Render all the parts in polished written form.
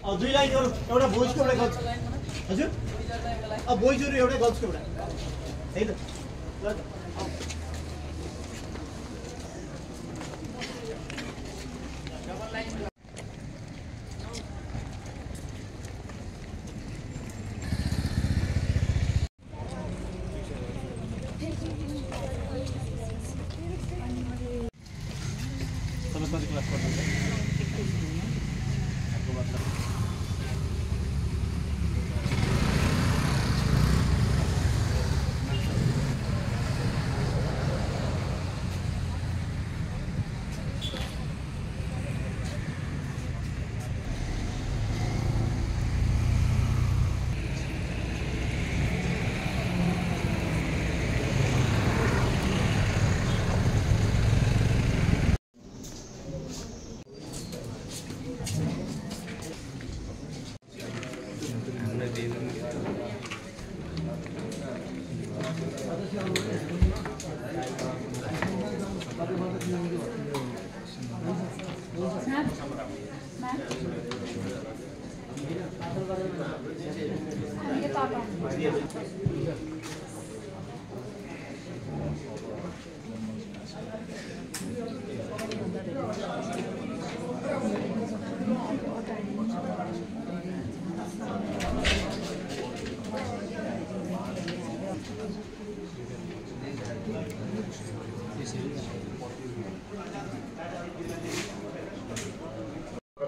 दुई लाइन एउटा बोइजको एउटा गर्ल्स हजुर बोइजहरु एउटा गर्ल्सको एउटा है त ल कति क्लास पढ्नुहुन्छ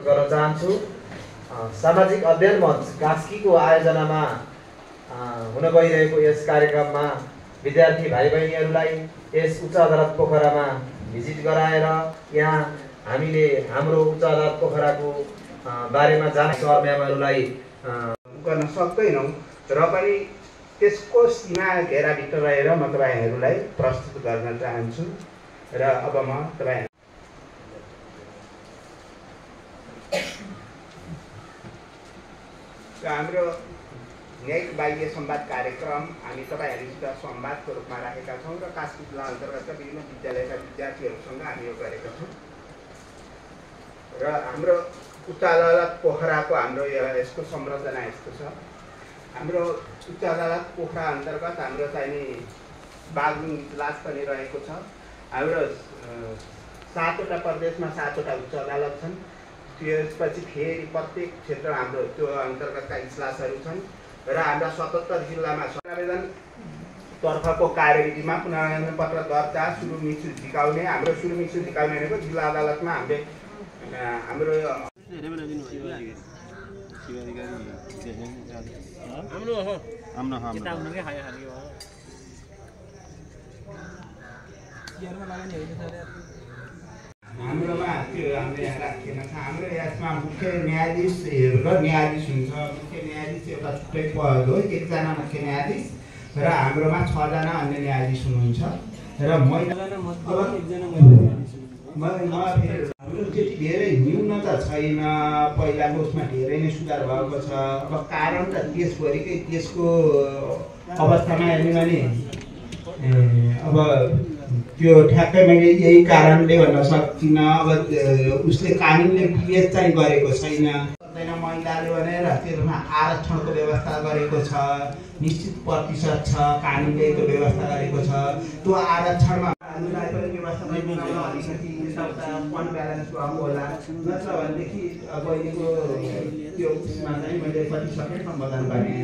गर्न चाहन्छु। सामाजिक अध्ययन मञ्च कास्कीको आयोजनामा हुन गइरहेको यस कार्यक्रममा विद्यार्थी भाइ बहिनीहरूलाई यस उच्च अदालत पोखरामा भिजिट गराएर यहाँ हामीले हाम्रो उच्च अदालत पोखराको बारेमा जाने सर म्यामहरूलाई गर्न सक्दैनौँ र पनि त्यसको सीमा घेराभित्र रहेर म तपाईँहरूलाई प्रस्तुत गर्न चाहन्छु र अब म तपाईँ हाम्रो न्यायिक बाह्य संवाद कार्यक्रम हामी तपाईँहरूसित संवादको रूपमा राखेका छौँ र कास्की जिल्ला अन्तर्गतका विभिन्न विद्यालयका विद्यार्थीहरूसँग हामी यो गरेका छौँ र हाम्रो उच्च अदालत पोखराको हाम्रो यसको संरचना यस्तो छ। हाम्रो उच्च अदालत पोखरा अन्तर्गत हाम्रो चाहिने बागलुङ इजलास पनि रहेको छ। हाम्रो 7वटा प्रदेशमा 7वटा उच्च अदालत छन्। त्यसपछि फेरि प्रत्येक क्षेत्र हाम्रो त्यो अन्तर्गतका इजलासहरू छन् र हाम्रा 77 जिल्लामा आवेदन तर्फको कार्यविधिमा पुनरावेदन पत्र दर्ता सुरुमिसु झिकाउने हाम्रो सुरुमिसु झिकाउने भनेको जिल्ला अदालतमा हाम्रो हाम्रोमा त्यो हामीले यहाँ राखेका छ। हाम्रो यसमा मुख्य न्यायाधीश र न्यायाधीश हुन्छ। मुख्य न्यायाधीश एउटा छुट्टै पद हो, एकजना मुख्य न्यायाधीश र हाम्रोमा 6 जना अन्य न्यायाधीश हुनुहुन्छ र हाम्रो त्यति धेरै न्यूनता छैन। पहिलाको उसमा धेरै नै सुधार भएको छ। अब कारण त देशभरिकै देशको अवस्थामा हेर्ने भने अब त्यो ठ्याक्कै मैले यही कारणले भन्न सक्दिनँ। अब उसले कानुनले विवेच चाहिँ गरेको छैन। महिलाले भनेर त्यसमा आरक्षणको व्यवस्था गरेको छ, निश्चित प्रतिशत छ, कानुनले त्यो व्यवस्था गरेको छ। त्यो आरक्षणमा कानुनलाई पनि व्यवस्था अलिकति अनब्यालेन्स भएको होला, नत्र भनेदेखि बहिनीको त्यो उसमा चाहिँ मैले प्रतिशतै सम्बोधन गरेँ।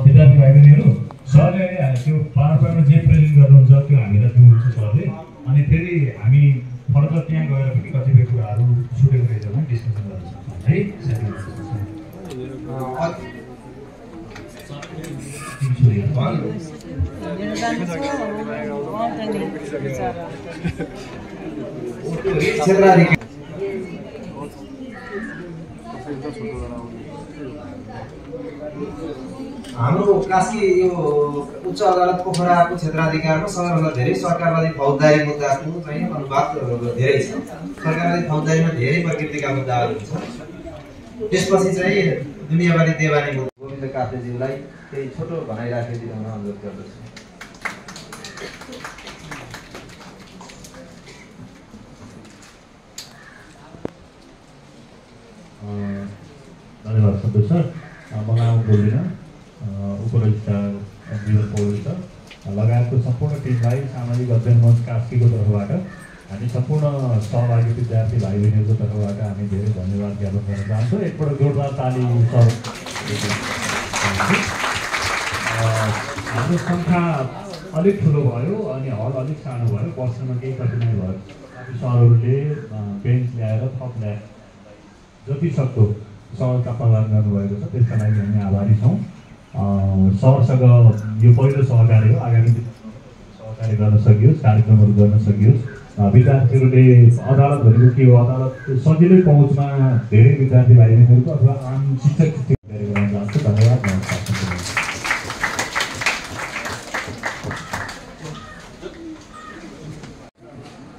विद्यार्थी भाइ बहिनीहरू, सरले त्यो पावर पोइन्टमा जे प्रेजेन्ट गर्नुहुन्छ त्यो हामीलाई दिनुहुन्छ सरले। अनि फेरि हामी फर्दर त्यहाँ गएर पनि कतिपय कुराहरू छुटेको रहेछ भने डिस्कसन गर्न सक्छौँ है। हाम्रो कास्की यो उच्च अदालत पोखराको क्षेत्राधिकारमा सबैभन्दा धेरै सरकारवादी फौजदारी मुद्दाको चाहिँ अनुवाद धेरै छ। सरकारवादी फौजदारीमा धेरै प्रकृतिका मुद्दाहरू हुन्छ। त्यसपछि चाहिँ दुनियाँवादी देवानी गोविन्द काफ्लेज्यूलाई केही छोटो भनाइ राखिदिन अनुरोध गर्दछु। धन्यवाद सन्तोष सर। म नाम बोल्दिनँ, उपरजिस्ट्रार जीवन पौडेल सर लगायतको सम्पूर्ण टिमलाई सामाजिक अध्ययन मञ्च कास्कीको तर्फबाट हामी सम्पूर्ण सहभागी विद्यार्थी भाइ बहिनीहरूको तर्फबाट हामी धेरै धन्यवाद ज्ञापन गर्न चाहन्छौँ। एकपल्ट जोरदार ताली सर। हाम्रो सङ्ख्या अलिक ठुलो भयो अनि हल अलिक सानो भयो, बस्नमा केही कठिनाइ भयो। सरहरूले बेन्च ल्याएर थप ल्याएर जति सक्दो सहजता प्रदान गर्नुभएको छ, त्यसका लागि हामी आभारी छौँ। सरसँग यो पहिलो सहकार्य हो, आगामी सहकार्य गर्न सकियोस्, कार्यक्रमहरू गर्न सकियोस्। विद्यार्थीहरूले अदालत भनेको के हो, अदालत सजिलै पहुँचमा धेरै विद्यार्थी भाइ बहिनीहरूको अथवा आम शिक्षक गर्न चाहन्छु। धन्यवाद, नमस्कार।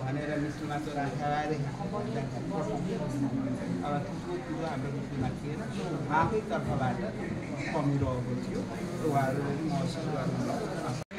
भनेर मिसमा त राखेर अब त्यसको कुरो हाम्रो मिसमा थिएन, आफै तर्फबाट कमी रहेको थियो। उहाँहरूले महसुस गर्नु